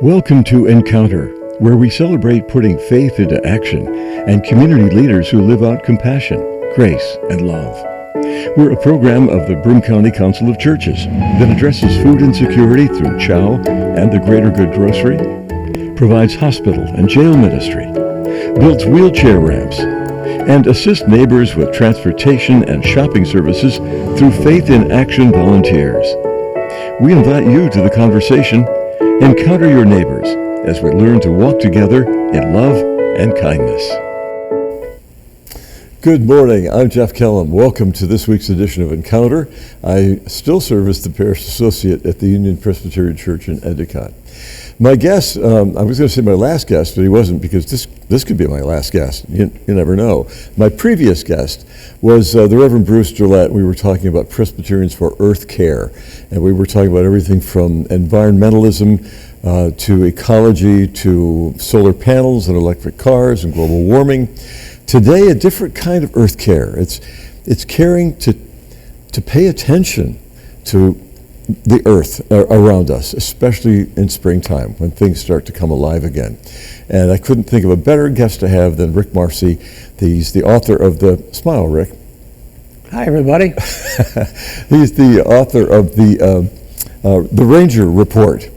Welcome to Encounter, where we celebrate putting faith into action and community leaders who live out compassion, grace, and love. We're a program of the Broome County Council of Churches that addresses food insecurity through CHOW and the Greater Good Grocery, provides hospital and jail ministry, builds wheelchair ramps, and assists neighbors with transportation and shopping services through Faith in Action volunteers. We invite you to the conversation. Encounter your neighbors as we learn to walk together in love and kindness. Good morning. I'm Jeff Kellam. Welcome to this week's edition of Encounter. I still serve as the Parish Associate at the Union Presbyterian Church in Endicott. My guest, I was going to say my last guest, but he wasn't, because this could be my last guest. You never know. My previous guest was the Reverend Bruce Gillette. We were talking about Presbyterians for Earth Care, and we were talking about everything from environmentalism to ecology to solar panels and electric cars and global warming. Today, a different kind of earth care. It's caring to pay attention to the earth around us, especially in springtime when things start to come alive again. And I couldn't think of a better guest to have than Rick Marsi. He's the author of Smile, Rick. Hi, everybody. He's the author of the Ranger Report,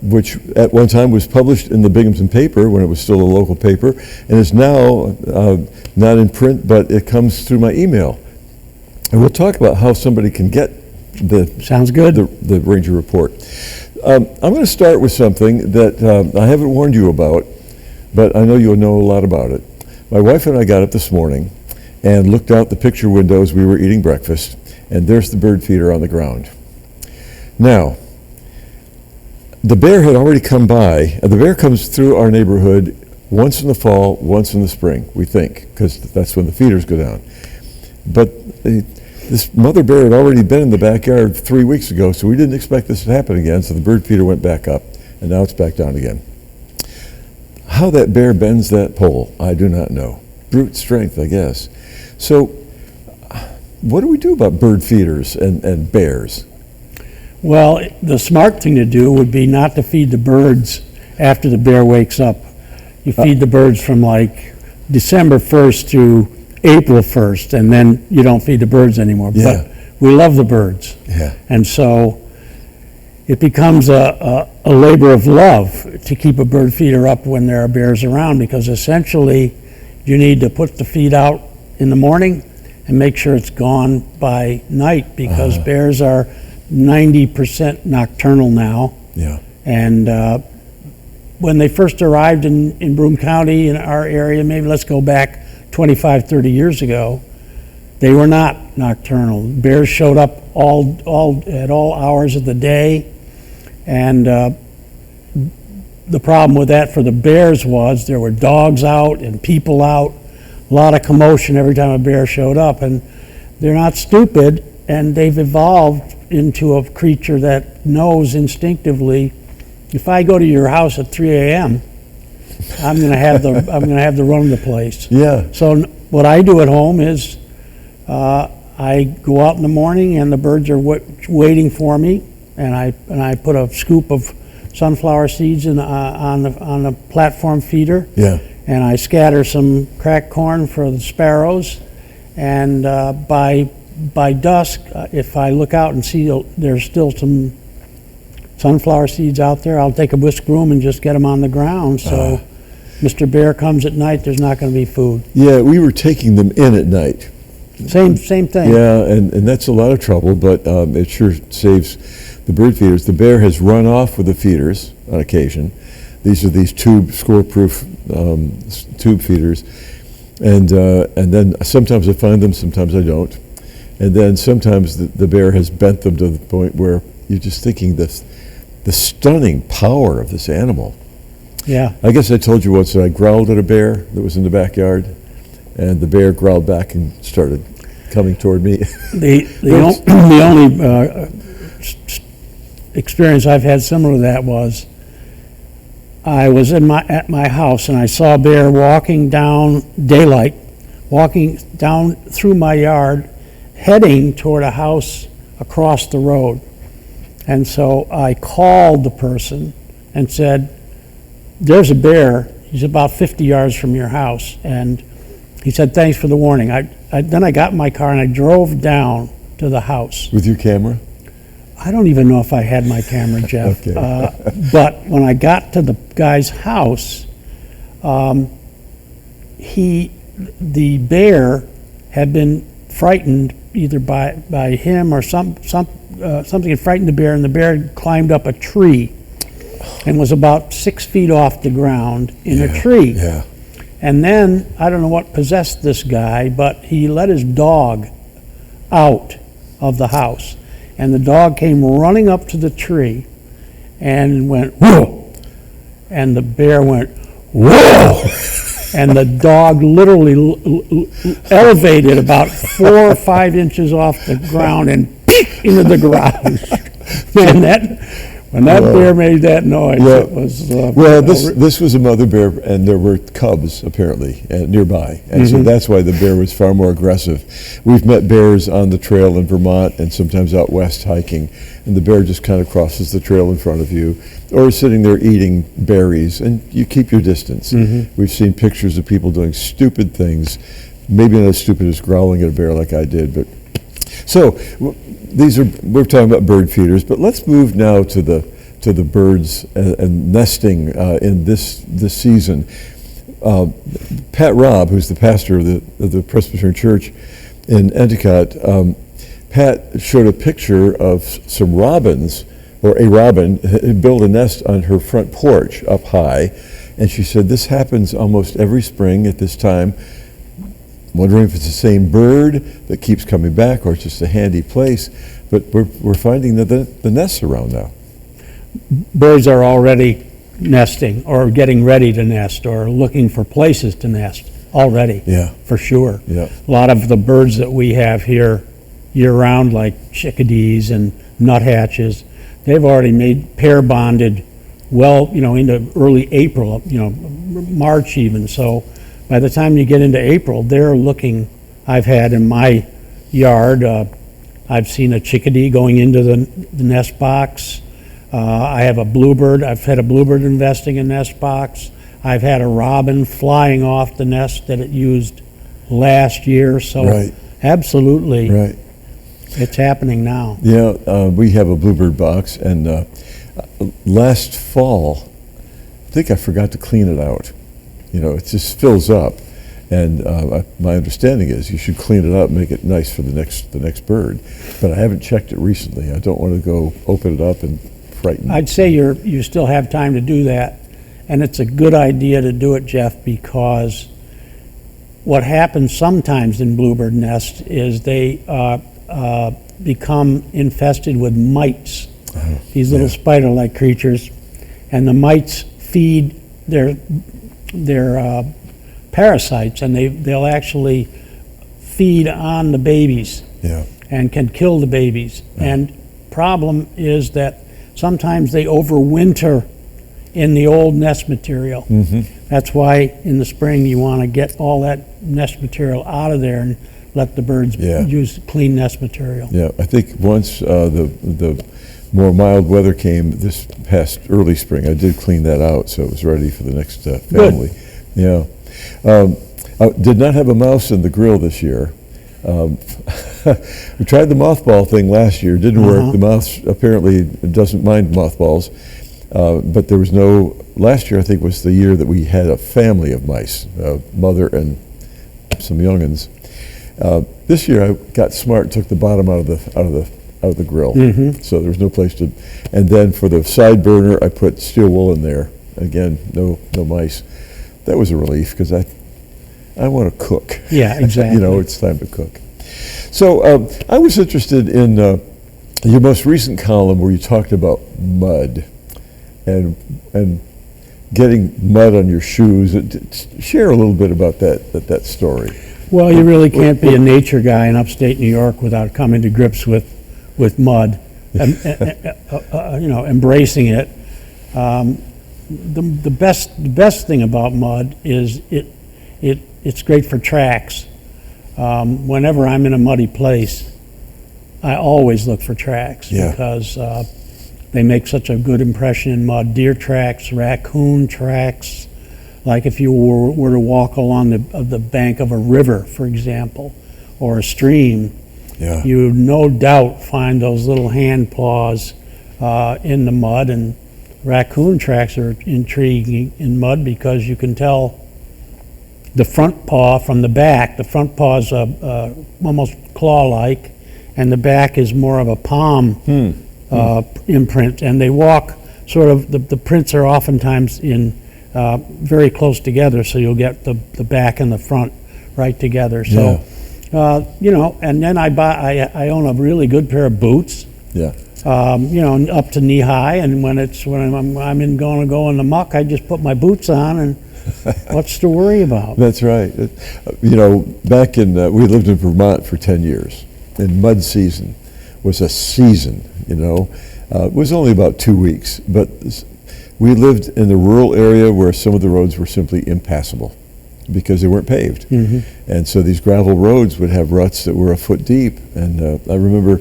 which at one time was published in the Binghamton paper when it was still a local paper, and is now not in print, but it comes through my email. And we'll talk about how somebody can get Sounds good. The Ranger Report. I'm going to start with something that I haven't warned you about, but I know you'll know a lot about it. My wife and I got up this morning and looked out the picture windows. We were eating breakfast, and there's the bird feeder on the ground. Now, the bear had already come by. The bear comes through our neighborhood once in the fall, once in the spring, we think, because that's when the feeders go down. But this mother bear had already been in the backyard 3 weeks ago, so we didn't expect this to happen again, so the bird feeder went back up, and now it's back down again. How that bear bends that pole, I do not know. Brute strength, I guess. So, what do we do about bird feeders and bears? Well, the smart thing to do would be not to feed the birds after the bear wakes up. You feed the birds from like December 1st to April 1st, and then you don't feed the birds anymore. Yeah. But we love the birds. Yeah. And so it becomes a labor of love to keep a bird feeder up when there are bears around, because essentially you need to put the feed out in the morning and make sure it's gone by night, because bears are 90% nocturnal now. Yeah. And when they first arrived in Broome County, in our area, maybe let's go back 25, 30 years ago, they were not nocturnal. Bears showed up at all hours of the day, and the problem with that for the bears was there were dogs out and people out, a lot of commotion every time a bear showed up, and they're not stupid, and they've evolved into a creature that knows instinctively, if I go to your house at 3 a.m., I'm going to have the run of the place. Yeah. So what I do at home is I go out in the morning and the birds are waiting for me, and I put a scoop of sunflower seeds on the platform feeder. Yeah. And I scatter some cracked corn for the sparrows, and by dusk, if I look out and see there's still some sunflower seeds out there, I'll take a whisk broom and just get them on the ground. So Mr. Bear comes at night, there's not going to be food. Yeah, we were taking them in at night. Same thing. Yeah, and that's a lot of trouble, but it sure saves the bird feeders. The bear has run off with the feeders on occasion. These are these score-proof tube feeders. And then sometimes I find them, sometimes I don't. And then sometimes the bear has bent them to the point where you're just thinking the stunning power of this animal. Yeah. I guess I told you once that I growled at a bear that was in the backyard, and the bear growled back and started coming toward me. The only experience I've had similar to that was I was at my house, and I saw a bear walking down through my yard, heading toward a house across the road. And so I called the person and said, "There's a bear. He's about 50 yards from your house." And he said, "Thanks for the warning." Then I got in my car and I drove down to the house. With your camera? I don't even know if I had my camera, Jeff. Okay. But when I got to the guy's house, the bear had been frightened either by him or something had frightened the bear, and the bear had climbed up a tree and was about 6 feet off the ground in a tree. Yeah. And then, I don't know what possessed this guy, but he let his dog out of the house. And the dog came running up to the tree and went, "Whoa!" And the bear went, "Whoa!" And the dog literally elevated about 4 or 5 inches off the ground and into the garage. Man, when that bear made that noise, it was... This was a mother bear, and there were cubs, apparently, nearby. And so that's why the bear was far more aggressive. We've met bears on the trail in Vermont and sometimes out west hiking, and the bear just kind of crosses the trail in front of you, or sitting there eating berries, and you keep your distance. We've seen pictures of people doing stupid things, maybe not as stupid as growling at a bear like I did, but... So, we're talking about bird feeders, but let's move now to the birds and nesting in this season. Pat Robb, who's the pastor of the Presbyterian Church in Endicott, Pat showed a picture of some robins, or a robin had built a nest on her front porch up high, and she said this happens almost every spring at this time. Wondering if it's the same bird that keeps coming back or it's just a handy place, but we're finding that the nests around now. Birds are already nesting or getting ready to nest or looking for places to nest already. Yeah. For sure. Yeah. A lot of the birds that we have here year-round, like chickadees and nuthatches, they've already made pair bonded into early April, March even. So by the time you get into April, they're looking. I've had in my yard, I've seen a chickadee going into the nest box. I have a bluebird. I've had a bluebird investing in nest box. I've had a robin flying off the nest that it used last year. So Right. Absolutely, Right. It's happening now. Yeah, we have a bluebird box, and last fall, I think I forgot to clean it out. It just fills up, and my understanding is you should clean it up, make it nice for the next bird. But I haven't checked it recently. I don't want to go open it up and frighten. I'd say you still have time to do that, and it's a good idea to do it, Jeff, because what happens sometimes in bluebird nests is they become infested with mites, these little spider-like creatures, and the mites feed their parasites, and they'll actually feed on the babies and can kill the babies. And problem is that sometimes they overwinter in the old nest material. That's why in the spring you want to get all that nest material out of there and let the birds use clean nest material. Yeah, I think once the more mild weather came this past early spring, I did clean that out, so it was ready for the next family. Good. Yeah. I did not have a mouse in the grill this year. We tried the mothball thing last year. Didn't work. The mouse apparently doesn't mind mothballs. But there was no, last year I think was the year that we had a family of mice, mother and some young'uns. This year I got smart and took the bottom out of the grill. So there was no place to, and then for the side burner I put steel wool in there. Again, no mice. That was a relief because I want to cook. Yeah, exactly. It's time to cook. So I was interested in your most recent column where you talked about mud and getting mud on your shoes. Share a little bit about that story. Well, you really can't be a nature guy in upstate New York without coming to grips with mud, embracing it. The best thing about mud is it's great for tracks. Whenever I'm in a muddy place, I always look for tracks because They make such a good impression in mud. Deer tracks, raccoon tracks, like if you were to walk along the bank of a river, for example, or a stream, Yeah. you no doubt find those little hand paws in the mud. And raccoon tracks are intriguing in mud because you can tell the front paw from the back. The front paw is almost claw-like, and the back is more of a palm imprint. And they walk sort of, the prints are oftentimes in very close together, so you'll get the back and the front right together. So, and then I own a really good pair of boots. Yeah. Up to knee high, and when I'm going to go in the muck, I just put my boots on, and what's to worry about? That's right. Back in, we lived in Vermont for 10 years, and mud season was a season, It was only about 2 weeks, but we lived in the rural area where some of the roads were simply impassable because they weren't paved. Mm-hmm. And so these gravel roads would have ruts that were a foot deep. And I remember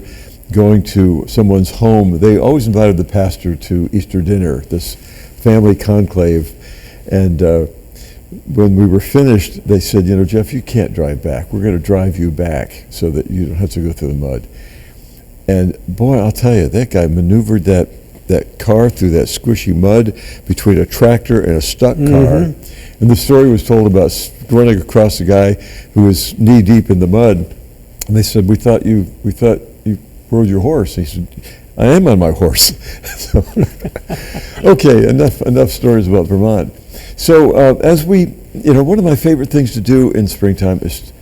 going to someone's home. They always invited the pastor to Easter dinner, this family conclave. And when we were finished, they said, Jeff, you can't drive back. We're going to drive you back so that you don't have to go through the mud. And boy, I'll tell you, that guy maneuvered that car through that squishy mud between a tractor and a stuck car. And the story was told about running across a guy who was knee deep in the mud. And they said, we thought you rode your horse. And he said, I am on my horse. So, okay, enough stories about Vermont. So as one of my favorite things to do in springtime is,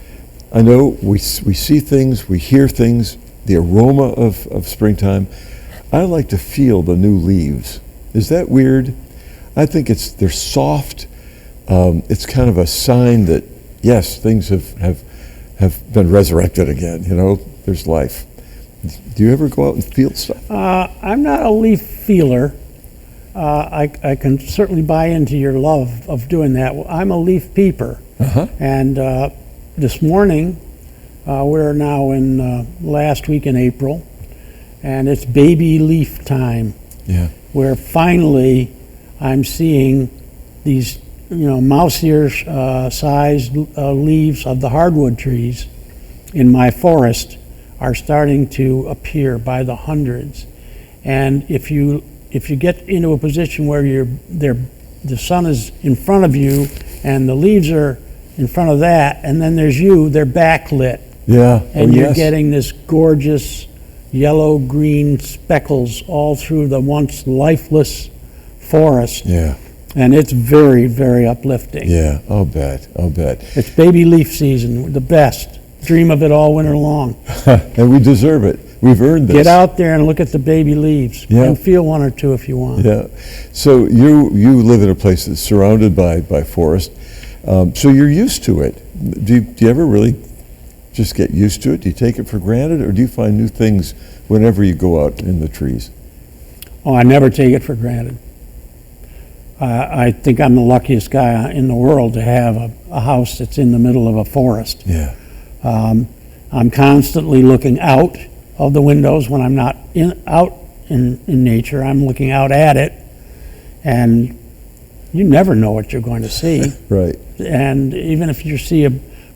I know we see things, we hear things, the aroma of springtime. I like to feel the new leaves. Is that weird? I think they're soft. It's kind of a sign that, yes, things have been resurrected again. There's life. Do you ever go out and feel stuff? I'm not a leaf feeler. I can certainly buy into your love of doing that. I'm a leaf peeper. Uh-huh. And this morning, we're now in last week in April, and it's baby leaf time. Yeah. Where finally I'm seeing these, mouse ear sized leaves of the hardwood trees in my forest are starting to appear by the hundreds. And if you get into a position where the sun is in front of you and the leaves are in front of that, and then there's you, they're backlit. Yeah. And you're getting this gorgeous yellow-green speckles all through the once lifeless forest. Yeah. And it's very, very uplifting. Yeah, I'll bet. It's baby leaf season, the best. Dream of it all winter long. And we deserve it. We've earned this. Get out there and look at the baby leaves. Yeah. And feel one or two if you want. Yeah. So you live in a place that's surrounded by forest. So you're used to it. Do you ever really just get used to it? Do you take it for granted, or do you find new things whenever you go out in the trees? Oh, I never take it for granted. I think I'm the luckiest guy in the world to have a house that's in the middle of a forest. Yeah. I'm constantly looking out of the windows when I'm not out in nature. I'm looking out at it, and you never know what you're going to see. Right. And even if you see a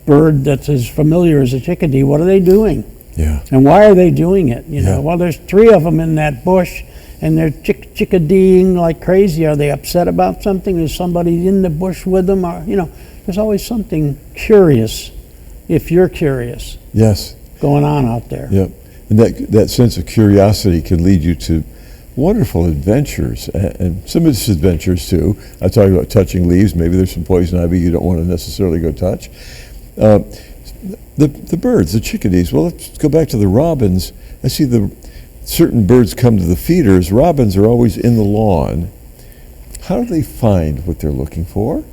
bird that's as familiar as a chickadee, what are they doing? Yeah. And why are they doing it? Well, there's 3 of them in that bush, and they're chickadeeing like crazy. Are they upset about something? Is somebody in the bush with them? Or there's always something curious, if you're curious. Yes. Going on out there. Yep. And that sense of curiosity can lead you to wonderful adventures, and some misadventures too. I talked about touching leaves. Maybe there's some poison ivy you don't want to necessarily go touch. The birds, the chickadees. Well, let's go back to the robins. I see certain birds come to the feeders. Robins are always in the lawn. How do they find what they're looking for?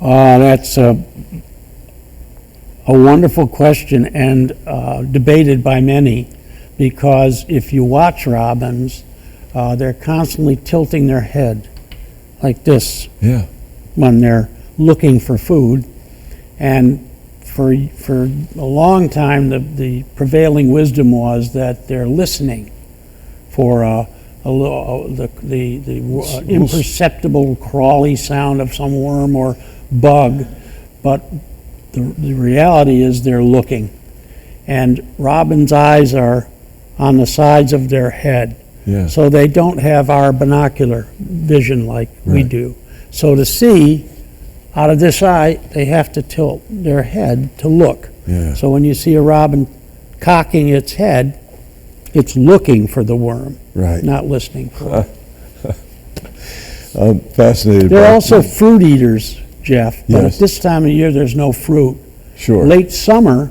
That's a wonderful question, and debated by many, because if you watch robins, they're constantly tilting their head like this. Yeah. When they're looking for food. And for a long time, the prevailing wisdom was that they're listening for the imperceptible crawly sound of some worm or bug, but the reality is they're looking. And robins' eyes are on the sides of their head. Yeah. So they don't have our binocular vision like we Right. do. So to see out of this eye, they have to tilt their head to look. Yeah. So when you see a robin cocking its head, it's looking for the worm, Right. not listening for it. I'm fascinated. They're by also fruit eaters, Jeff, but Yes. at this time of year, there's no fruit. Sure. Late summer,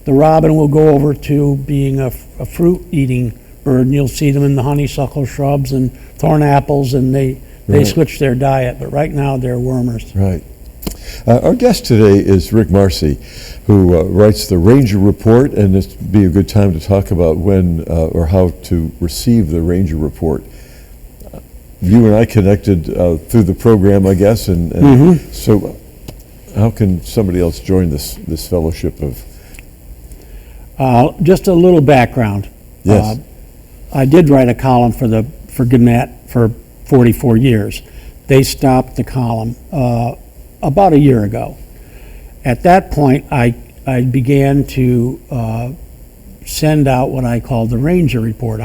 the robin will go over to being a fruit-eating bird, and you'll see them in the honeysuckle shrubs and thorn apples, and they Right. switch their diet. But right now, they're wormers. Right. Our guest today is Rick Marsi, who writes the Ranger Report, and this would be a good time to talk about when or how to receive the Ranger Report. You and I connected through the program, I guess, and so how can somebody else join this fellowship of? Just a little background. Yes. I did write a column for Gannett for 44 years. They stopped the column about a year ago. At that point, I began to send out what I call the Ranger Report.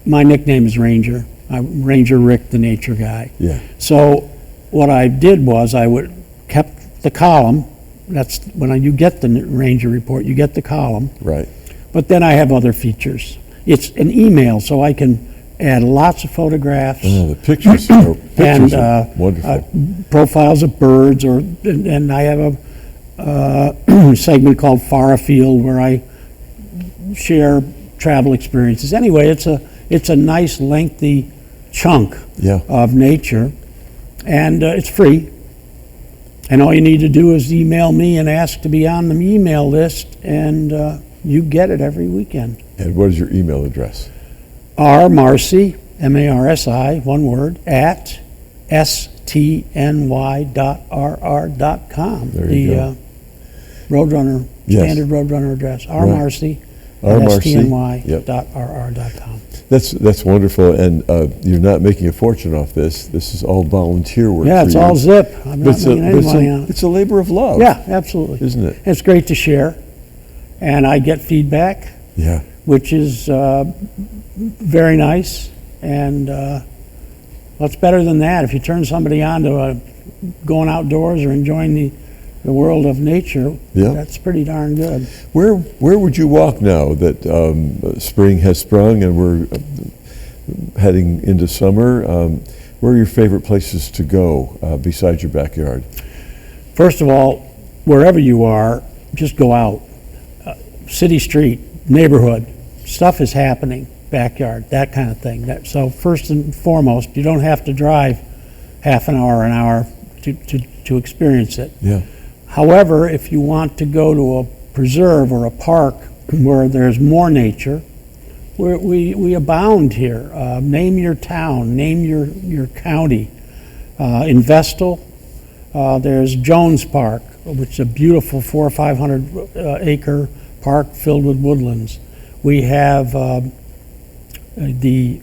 My nickname is Ranger. I'm Ranger Rick, the nature guy. Yeah. So what I did was kept the column. That's when you get the Ranger Report, you get the column. Right. But then I have other features. It's an email, so I can add lots of photographs. Oh, the pictures are, And wonderful. profiles of birds, and I have a segment called Far Afield where I share travel experiences. Anyway, it's a nice lengthy chunk Yeah. of nature, and it's free. And all you need to do is email me and ask to be on the email list, and you get it every weekend. And what is your email address? Marsi, M-A-R-S-I, one word, at stny.rr.com. There you go. Roadrunner, Yes. standard Roadrunner address, Right. Marsi at Marsi, stny.rr.com. That's wonderful, and you're not making a fortune off this. This is all volunteer work. Yeah, for it's you. all zip. I'm But not making any money on it. it's a labor of love. Yeah, absolutely. Isn't it? It's great to share, and I get feedback, Yeah. which is very nice. And what's better than that? If you turn somebody on to going outdoors or enjoying the world of nature, Yeah. that's pretty darn good. Where would you walk now that spring has sprung and we're heading into summer? Where are your favorite places to go besides your backyard? First of all, wherever you are, just go out. City, street, neighborhood, stuff is happening. Backyard, that kind of thing. So first and foremost, you don't have to drive half an hour to experience it. Yeah. However, if you want to go to a preserve or a park where there's more nature, we abound here. Name your town, name your county. In Vestal, there's Jones Park, which is a beautiful 400 or 500 acre park filled with woodlands. We have the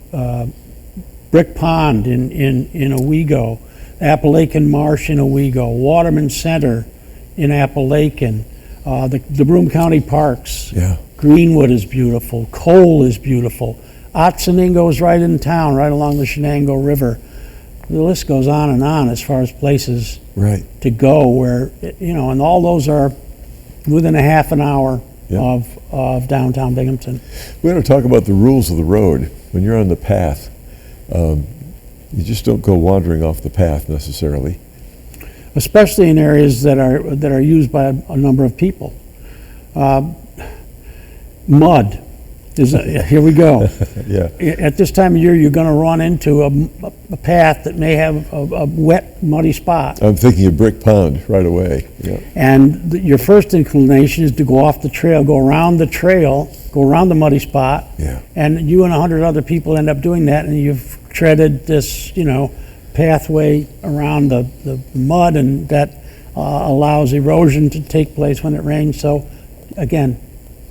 Brick Pond in Owego, Appalachian Marsh in Owego, Waterman Center in Appalachian, the Broome County Parks. Yeah. Greenwood is beautiful. Cole is beautiful. Otsoningo is right in town, right along the Shenango River. The list goes on as far as places Right. to go where, and all those are within a half an hour Yeah. of downtown Binghamton. We're going to talk about the rules of the road. When you're on the path, you just don't go wandering off the path necessarily. Especially in areas that are used by a number of people. Mud is here we go. Yeah. At this time of year, you're going to run into a path that may have a wet, muddy spot. I'm thinking of Brick Pond right away. Yeah. And your first inclination is to go off the trail, go around the muddy spot. Yeah. And you and 100 other people end up doing that, and you've treaded this, pathway around the mud, and that allows erosion to take place when it rains. So, again,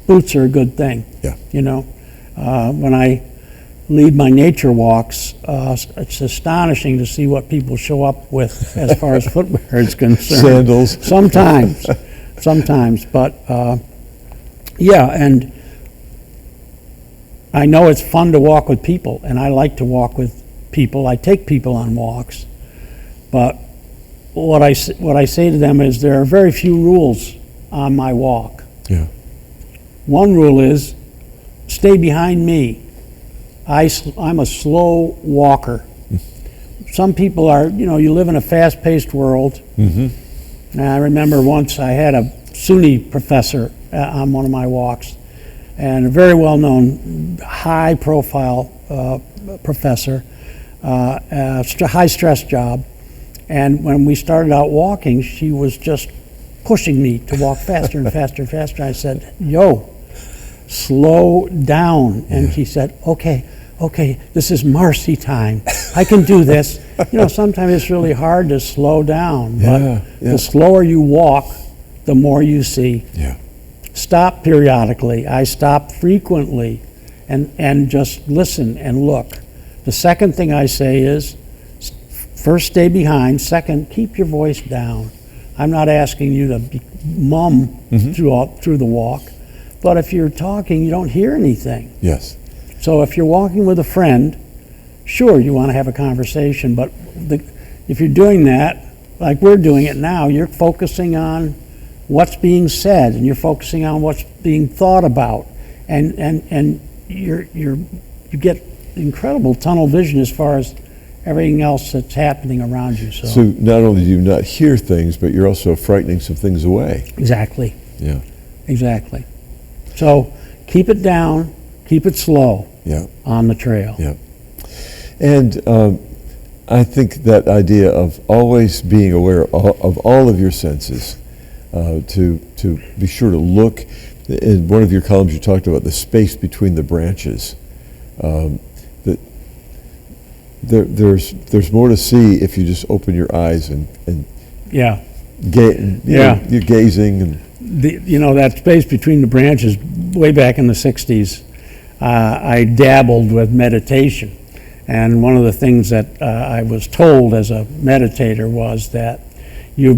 boots are a good thing. Yeah. When I lead my nature walks, it's astonishing to see what people show up with as far as footwear is concerned. Sandals. Sometimes, but yeah, and I know it's fun to walk with people, and I like to walk with people. I take people on walks, but what I say to them is there are very few rules on my walk. Yeah. One rule is stay behind me. I'm a slow walker. Some people are, you live in a fast-paced world. Mm-hmm. And I remember once I had a SUNY professor on one of my walks, and a very well-known, high-profile professor, high-stress job. And when we started out walking, she was just pushing me to walk faster and faster and faster. I said, yo, slow down. And she said, okay, this is Marsi time. I can do this. Sometimes it's really hard to slow down, but the slower you walk, the more you see. Yeah. Stop periodically. I stop frequently and just listen and look. The second thing I say is, first, stay behind. Second, keep your voice down. I'm not asking you to mum through the walk, but if you're talking, you don't hear anything. Yes. So if you're walking with a friend, sure, you want to have a conversation, but if you're doing that, like we're doing it now, you're focusing on what's being said, and you're focusing on what's being thought about, and you get incredible tunnel vision as far as everything else that's happening around you. So not only do you not hear things, but you're also frightening some things away. Exactly. Yeah. Exactly. So keep it down, keep it slow. Yeah. On the trail. Yeah. And I think that idea of always being aware of all of your senses, to be sure to look. In one of your columns, you talked about the space between the branches. That there's more to see if you just open your eyes and yeah. You're gazing and that space between the branches. Way back in the 60s, I dabbled with meditation, and one of the things that I was told as a meditator was that you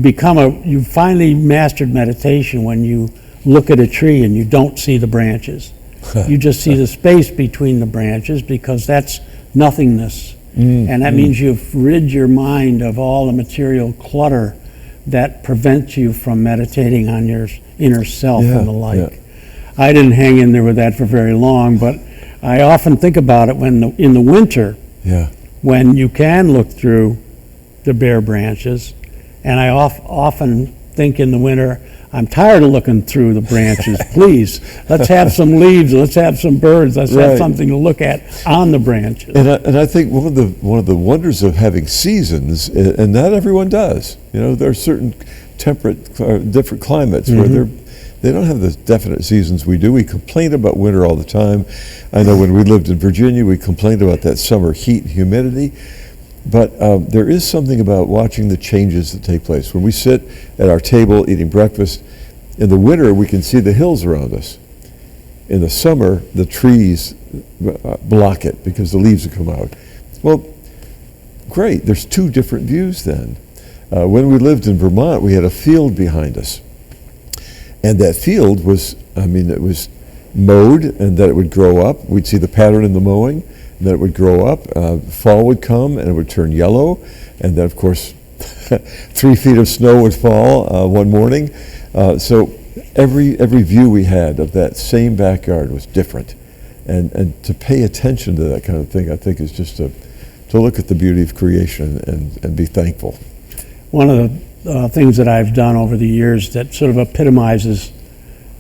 finally mastered meditation when you look at a tree and you don't see the branches. You just see the space between the branches, because that's nothingness. And that means you've rid your mind of all the material clutter that prevents you from meditating on your inner self and the like. Yeah. I didn't hang in there with that for very long, but I often think about it in the winter, when you can look through the bare branches, and I often think in the winter, I'm tired of looking through the branches. Please, let's have some leaves, let's have some birds, let's have something to look at on the branches. And I think one of the wonders of having seasons, and not everyone does. There are certain temperate, different climates where they don't have the definite seasons we do. We complain about winter all the time. I know when we lived in Virginia, we complained about that summer heat and humidity. But there is something about watching the changes that take place. When we sit at our table eating breakfast, in the winter we can see the hills around us. In the summer, the trees block it because the leaves have come out. Well, great, there's two different views then. When we lived in Vermont, we had a field behind us. And that field was, it was mowed, and that it would grow up. We'd see the pattern in the mowing. And then it would grow up, fall would come, and it would turn yellow, and then of course 3 feet of snow would fall one morning. So every view we had of that same backyard was different, and to pay attention to that kind of thing, I think, is just to look at the beauty of creation and be thankful. One of the things that I've done over the years that sort of epitomizes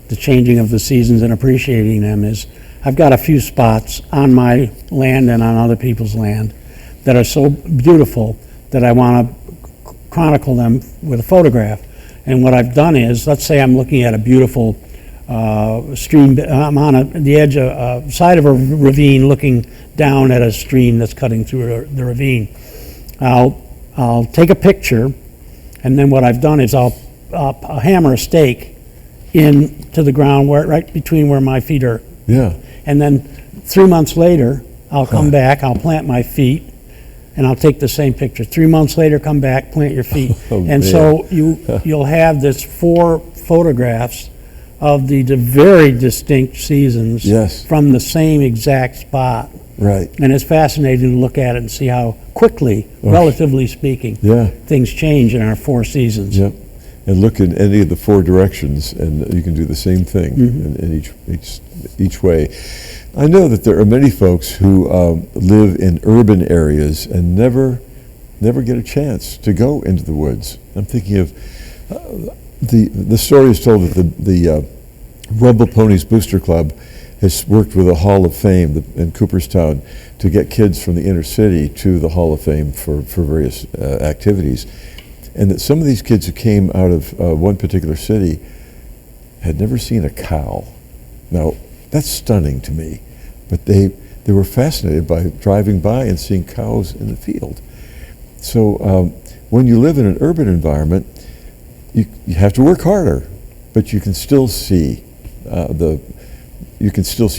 the changing of the seasons and appreciating them is, I've got a few spots on my land and on other people's land that are so beautiful that I want to chronicle them with a photograph. And what I've done is, let's say I'm looking at a beautiful stream. I'm on the edge of side of a ravine, looking down at a stream that's cutting through the ravine. I'll take a picture, and then what I've done is I'll hammer a stake into the ground right between where my feet are. Yeah. And then 3 months later, I'll come back, I'll plant my feet, and I'll take the same picture. 3 months later, come back, plant your feet. Oh, and man. so you'll have this 4 photographs of the very distinct seasons Yes. from the same exact spot. Right. And it's fascinating to look at it and see how quickly, relatively speaking, Yeah. things change in our 4 seasons. Yep. And look in any of the 4 directions, and you can do the same thing in each way. I know that there are many folks who live in urban areas and never get a chance to go into the woods. I'm thinking of the story is told that the Rumble Ponies Booster Club has worked with a Hall of Fame in Cooperstown to get kids from the inner city to the Hall of Fame for various activities. And that some of these kids who came out of one particular city had never seen a cow. Now, that's stunning to me. But they were fascinated by driving by and seeing cows in the field. So when you live in an urban environment, you have to work harder, but you can still see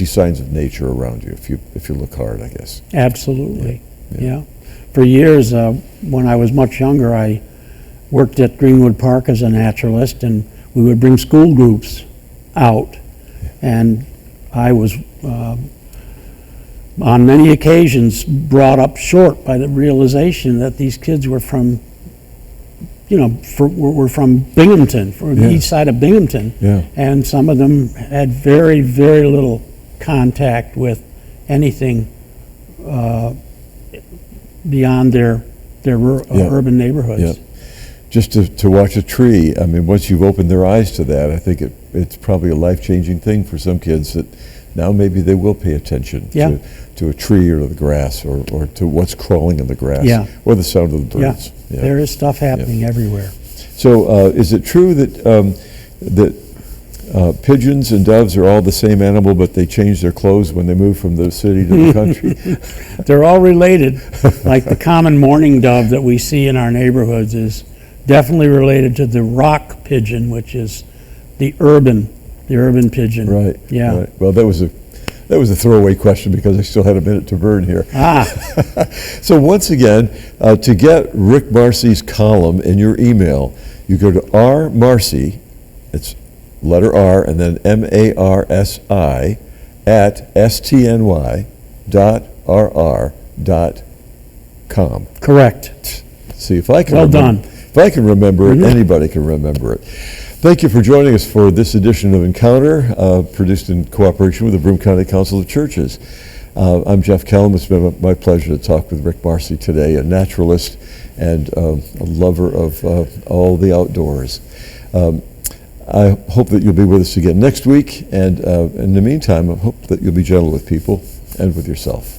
signs of nature around you if you look hard, I guess. Absolutely, yeah. For years, when I was much younger, I worked at Greenwood Park as a naturalist, and we would bring school groups out, and I was on many occasions brought up short by the realization that these kids were from, were from Binghamton, from the east side of Binghamton, and some of them had very, very little contact with anything beyond their urban neighborhoods. Yeah. Just to watch a tree, I mean, once you've opened their eyes to that, I think it's probably a life-changing thing for some kids that now maybe they will pay attention to a tree or to the grass or to what's crawling in the grass or the sound of the birds. Yeah. There is stuff happening everywhere. So is it true that pigeons and doves are all the same animal, but they change their clothes when they move from the city to the country? They're all related. Like the common mourning dove that we see in our neighborhoods is definitely related to the rock pigeon, which is the urban pigeon. Right. Yeah. Right. Well, that was a throwaway question because I still had a minute to burn here. So once again, to get Rick Marsi's column in your email, you go to rmarsi, it's letter R and then MARSI at stny.rr.com. Correct. See, if I can Well done. If I can remember it, anybody can remember it. Thank you for joining us for this edition of Encounter, produced in cooperation with the Broome County Council of Churches. I'm Jeff Kellam. It's been my pleasure to talk with Rick Marsi today, a naturalist and a lover of all the outdoors. I hope that you'll be with us again next week, and in the meantime, I hope that you'll be gentle with people and with yourself.